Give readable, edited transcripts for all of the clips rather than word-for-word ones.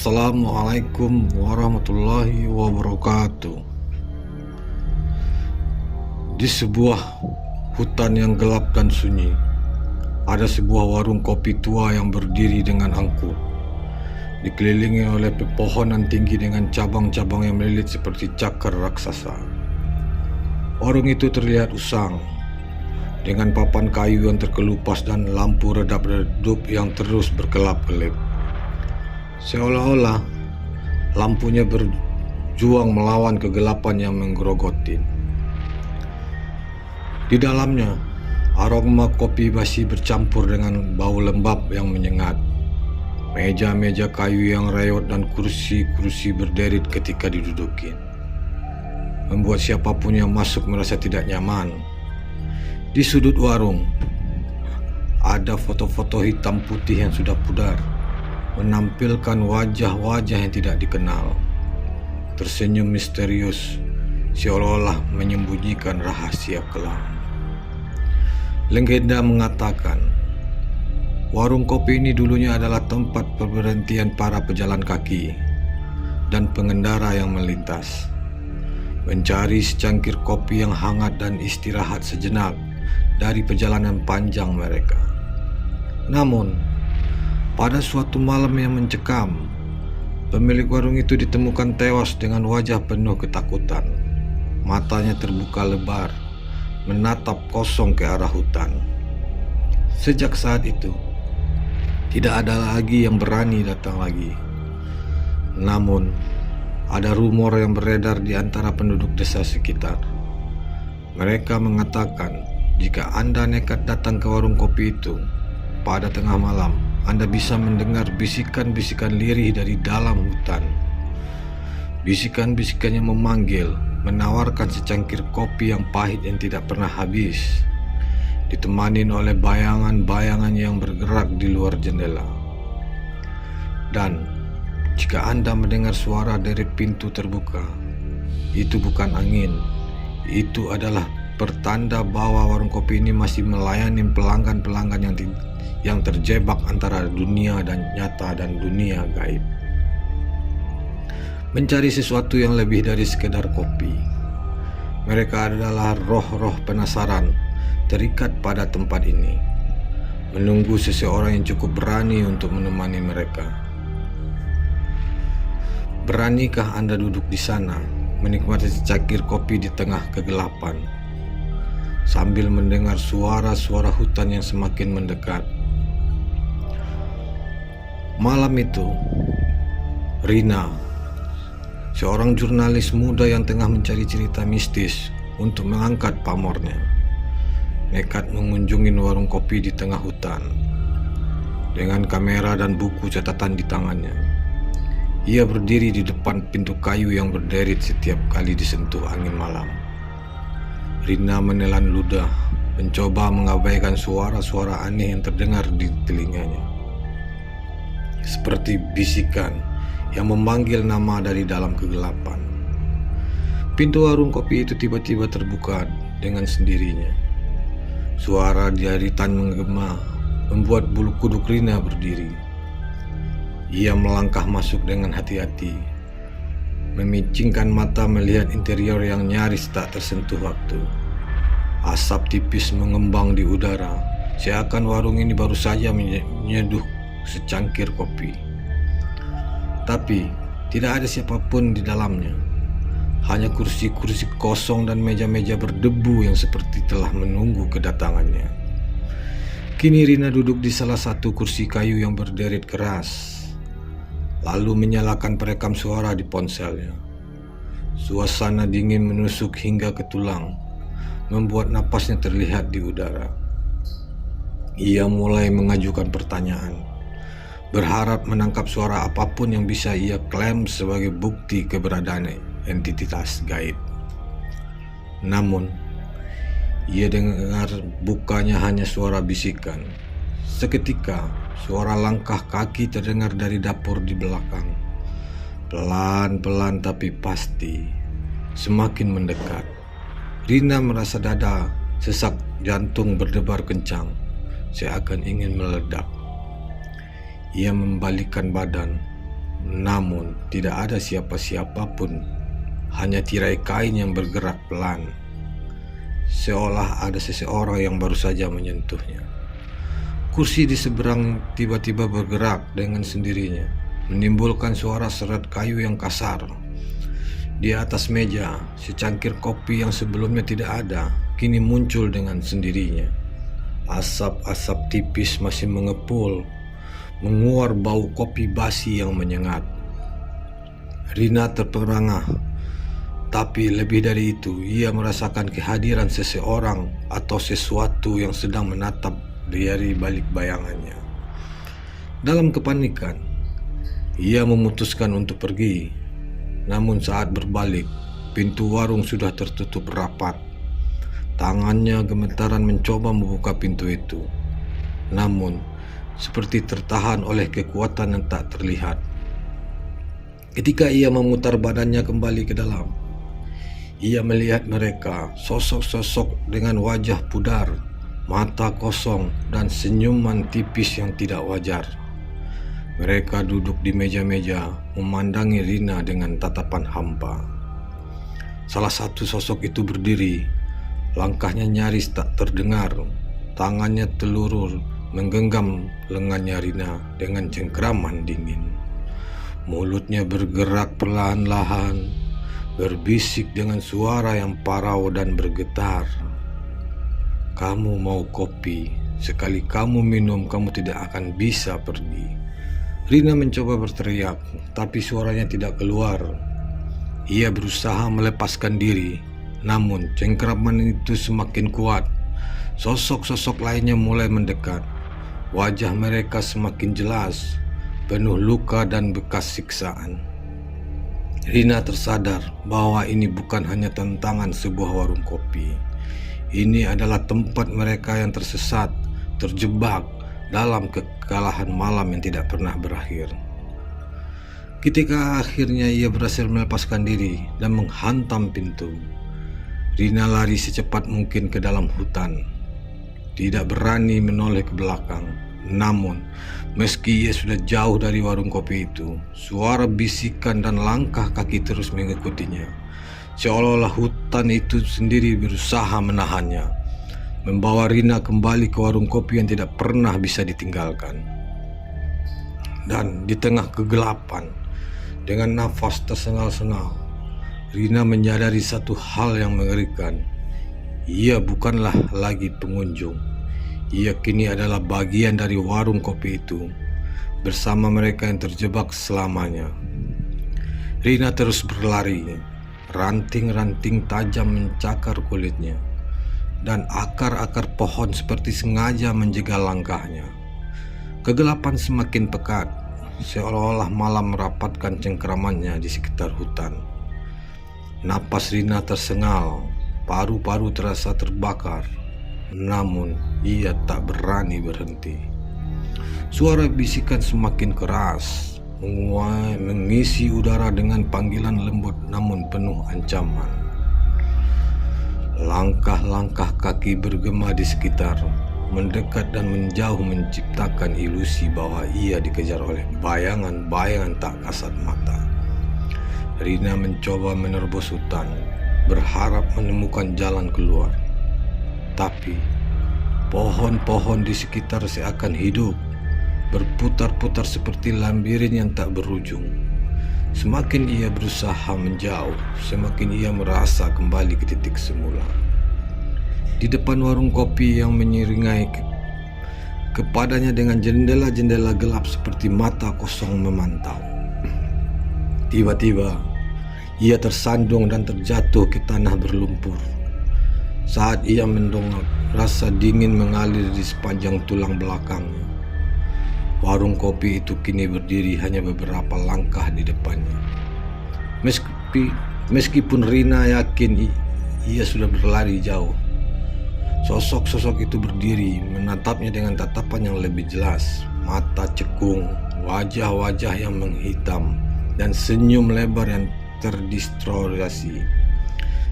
Assalamualaikum warahmatullahi wabarakatuh. Di sebuah hutan yang gelap dan sunyi, ada sebuah warung kopi tua yang berdiri dengan angkuh, dikelilingi oleh pepohonan tinggi dengan cabang-cabang yang melilit seperti cakar raksasa. Warung itu terlihat usang, dengan papan kayu yang terkelupas dan lampu redap-redup yang terus berkelap-kelip. Seolah-olah lampunya berjuang melawan kegelapan yang menggerogoti. Di dalamnya, aroma kopi basi bercampur dengan bau lembab yang menyengat. Meja-meja kayu yang reot dan kursi-kursi berderet ketika diduduki, membuat siapapun yang masuk merasa tidak nyaman. Di sudut warung, ada foto-foto hitam putih yang sudah pudar, menampilkan wajah-wajah yang tidak dikenal, tersenyum misterius, seolah-olah menyembunyikan rahasia kelam. Legenda mengatakan, warung kopi ini dulunya adalah tempat perberhentian para pejalan kaki dan pengendara yang melintas, mencari secangkir kopi yang hangat dan istirahat sejenak dari perjalanan panjang mereka. Namun, pada suatu malam yang mencekam, pemilik warung itu ditemukan tewas dengan wajah penuh ketakutan. Matanya terbuka lebar, menatap kosong ke arah hutan. Sejak saat itu, tidak ada lagi yang berani datang lagi. Namun, ada rumor yang beredar di antara penduduk desa sekitar. Mereka mengatakan, jika Anda nekat datang ke warung kopi itu pada tengah malam, Anda bisa mendengar bisikan-bisikan lirih dari dalam hutan. Bisikan-bisikan yang memanggil, menawarkan secangkir kopi yang pahit yang tidak pernah habis, ditemani oleh bayangan-bayangan yang bergerak di luar jendela. Dan jika Anda mendengar suara dari pintu terbuka, itu bukan angin, itu adalah pertanda bahwa warung kopi ini masih melayani pelanggan-pelanggan yang terjebak antara dunia dan nyata dan dunia gaib, mencari sesuatu yang lebih dari sekedar kopi. Mereka adalah roh-roh penasaran terikat pada tempat ini, menunggu seseorang yang cukup berani untuk menemani mereka. Beranikah Anda duduk di sana, menikmati secangkir kopi di tengah kegelapan, sambil mendengar suara-suara hutan yang semakin mendekat? Malam itu, Rina, seorang jurnalis muda yang tengah mencari cerita mistis untuk mengangkat pamornya, nekat mengunjungi warung kopi di tengah hutan. Dengan kamera dan buku catatan di tangannya, ia berdiri di depan pintu kayu yang berderet setiap kali disentuh angin malam. Rina menelan ludah, mencoba mengabaikan suara-suara aneh yang terdengar di telinganya, seperti bisikan yang memanggil nama dari dalam kegelapan. Pintu warung kopi itu tiba-tiba terbuka dengan sendirinya. Suara jeritan menggema membuat bulu kuduk Rina berdiri. Ia melangkah masuk dengan hati-hati, memicingkan mata melihat interior yang nyaris tak tersentuh waktu. Asap tipis mengembang di udara, seakan warung ini baru saja menyeduh secangkir kopi. Tapi tidak ada siapapun di dalamnya, hanya kursi-kursi kosong dan meja-meja berdebu yang seperti telah menunggu kedatangannya. Kini Rina duduk di salah satu kursi kayu yang berderet keras, lalu menyalakan perekam suara di ponselnya. Suasana dingin menusuk hingga ke tulang, membuat napasnya terlihat di udara. Ia mulai mengajukan pertanyaan, berharap menangkap suara apapun yang bisa ia klaim sebagai bukti keberadaan entitas gaib. Namun, ia dengar bukannya hanya suara bisikan. Seketika, suara langkah kaki terdengar dari dapur di belakang. Pelan-pelan tapi pasti, semakin mendekat. Rina merasa dada sesak jantung berdebar kencang, seakan ingin meledak. Ia membalikkan badan, namun tidak ada siapa-siapa pun, hanya tirai kain yang bergerak pelan, seolah ada seseorang yang baru saja menyentuhnya. Kursi di seberang tiba-tiba bergerak dengan sendirinya, menimbulkan suara seret kayu yang kasar. Di atas meja, secangkir kopi yang sebelumnya tidak ada, kini muncul dengan sendirinya. Asap-asap tipis masih mengepul, menguar bau kopi basi yang menyengat. Rina terperangah, tapi lebih dari itu, ia merasakan kehadiran seseorang atau sesuatu yang sedang menatap dari balik bayangannya. Dalam kepanikan, ia memutuskan untuk pergi. Namun saat berbalik, pintu warung sudah tertutup rapat. Tangannya gemetaran mencoba membuka pintu itu, namun seperti tertahan oleh kekuatan yang tak terlihat. Ketika ia memutar badannya kembali ke dalam, ia melihat mereka, sosok-sosok dengan wajah pudar, mata kosong, dan senyuman tipis yang tidak wajar. Mereka duduk di meja-meja, memandangi Rina dengan tatapan hampa. Salah satu sosok itu berdiri, langkahnya nyaris tak terdengar, tangannya telurur menggenggam lengannya Rina dengan cengkraman dingin. Mulutnya bergerak perlahan-lahan, berbisik dengan suara yang parau dan bergetar. "Kamu mau kopi? Sekali kamu minum, kamu tidak akan bisa pergi." Rina mencoba berteriak, tapi suaranya tidak keluar. Ia berusaha melepaskan diri, namun cengkraman itu semakin kuat. Sosok-sosok lainnya mulai mendekat. Wajah mereka semakin jelas, penuh luka dan bekas siksaan. Rina tersadar bahwa ini bukan hanya tantangan sebuah warung kopi. Ini adalah tempat mereka yang tersesat, terjebak dalam kekalahan malam yang tidak pernah berakhir. Ketika akhirnya ia berhasil melepaskan diri dan menghantam pintu, Rina lari secepat mungkin ke dalam hutan, tidak berani menoleh ke belakang. Namun, meski ia sudah jauh dari warung kopi itu, suara bisikan dan langkah kaki terus mengikutinya, seolah-olah hutan itu sendiri berusaha menahannya, membawa Rina kembali ke warung kopi yang tidak pernah bisa ditinggalkan. Dan di tengah kegelapan, dengan nafas tersengal-sengal, Rina menyadari satu hal yang mengerikan. Ia bukanlah lagi pengunjung. Ia kini adalah bagian dari warung kopi itu, bersama mereka yang terjebak selamanya. Rina terus berlari, ranting-ranting tajam mencakar kulitnya, dan akar-akar pohon seperti sengaja menjegal langkahnya. Kegelapan semakin pekat, seolah-olah malam merapatkan cengkramannya di sekitar hutan. Napas Rina tersengal, paru-paru terasa terbakar, namun ia tak berani berhenti. Suara bisikan semakin keras, menguai, mengisi udara dengan panggilan lembut namun penuh ancaman. Langkah-langkah kaki bergema di sekitar, mendekat dan menjauh, menciptakan ilusi bahwa ia dikejar oleh bayangan-bayangan tak kasat mata. Rina mencoba menerobos hutan, berharap menemukan jalan keluar. Tapi pohon-pohon di sekitar seakan hidup, berputar-putar seperti labirin yang tak berujung. Semakin ia berusaha menjauh, semakin ia merasa kembali ke titik semula. Di depan warung kopi yang menyeringai kepadanya dengan jendela-jendela gelap seperti mata kosong memantau. Tiba-tiba ia tersandung dan terjatuh ke tanah berlumpur. Saat ia mendongak, rasa dingin mengalir di sepanjang tulang belakangnya. Warung kopi itu kini berdiri hanya beberapa langkah di depannya. Meskipun Rina yakin ia sudah berlari jauh, sosok-sosok itu berdiri menatapnya dengan tatapan yang lebih jelas, mata cekung, wajah-wajah yang menghitam, dan senyum lebar yang terdistorsi,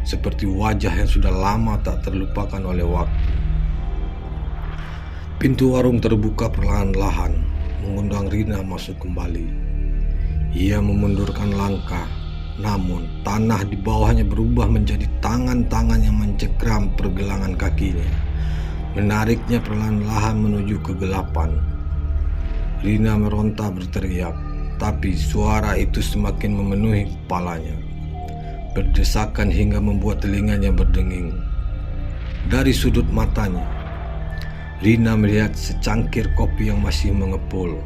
seperti wajah yang sudah lama tak terlupakan oleh waktu. Pintu warung terbuka perlahan-lahan, mengundang Rina masuk kembali. Ia memundurkan langkah, namun tanah di bawahnya berubah menjadi tangan-tangan yang mencengkram pergelangan kakinya, menariknya perlahan-lahan menuju kegelapan. Rina meronta berteriak, tapi suara itu semakin memenuhi kepalanya, berdesakan hingga membuat telinganya berdenging. Dari sudut matanya, Rina melihat secangkir kopi yang masih mengepul,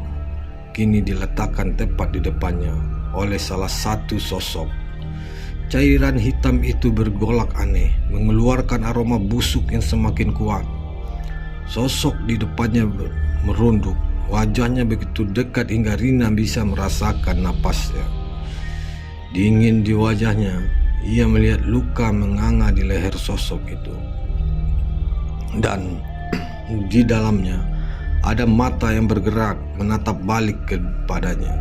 kini diletakkan tepat di depannya oleh salah satu sosok. Cairan hitam itu bergolak aneh, mengeluarkan aroma busuk yang semakin kuat. Sosok di depannya merunduk, wajahnya begitu dekat hingga Rina bisa merasakan napasnya. Dingin di wajahnya, ia melihat luka menganga di leher sosok itu. Dan di dalamnya ada mata yang bergerak menatap balik kepadanya.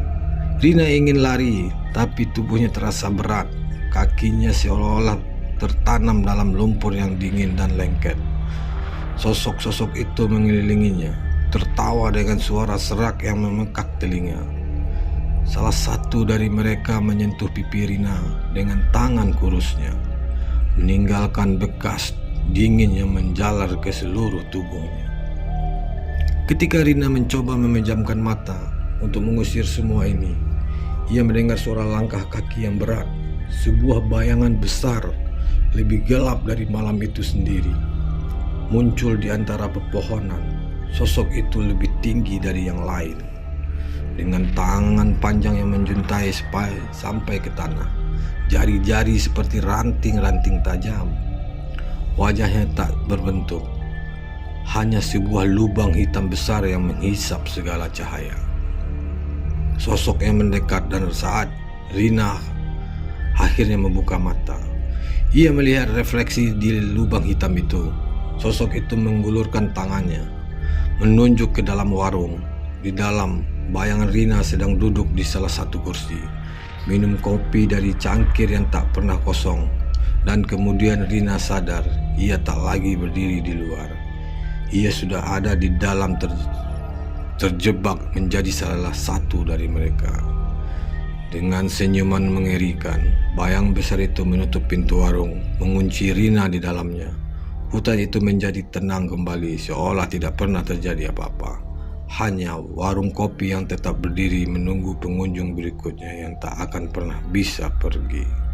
Rina ingin lari, tapi tubuhnya terasa berat. Kakinya seolah-olah tertanam dalam lumpur yang dingin dan lengket. Sosok-sosok itu mengelilinginya, tertawa dengan suara serak yang memekak telinga. Salah satu dari mereka menyentuh pipi Rina dengan tangan kurusnya, meninggalkan bekas dingin yang menjalar ke seluruh tubuhnya. Ketika Rina mencoba memejamkan mata untuk mengusir semua ini, ia mendengar suara langkah kaki yang berat. Sebuah bayangan besar, lebih gelap dari malam itu sendiri, muncul di antara pepohonan. Sosok itu lebih tinggi dari yang lain, dengan tangan panjang yang menjuntai sampai ke tanah, jari-jari seperti ranting-ranting tajam. Wajahnya tak berbentuk, hanya sebuah lubang hitam besar yang menghisap segala cahaya. Sosoknya mendekat dan saat Rina akhirnya membuka mata, ia melihat refleksi di lubang hitam itu. Sosok itu menggulurkan tangannya, menunjuk ke dalam warung. Di dalam, bayangan Rina sedang duduk di salah satu kursi, minum kopi dari cangkir yang tak pernah kosong. Dan kemudian Rina sadar ia tak lagi berdiri di luar. Ia sudah ada di dalam, terjebak menjadi salah satu dari mereka. Dengan senyuman mengerikan, bayang besar itu menutup pintu warung, mengunci Rina di dalamnya. Hutan itu menjadi tenang kembali, seolah tidak pernah terjadi apa-apa. Hanya warung kopi yang tetap berdiri menunggu pengunjung berikutnya yang tak akan pernah bisa pergi.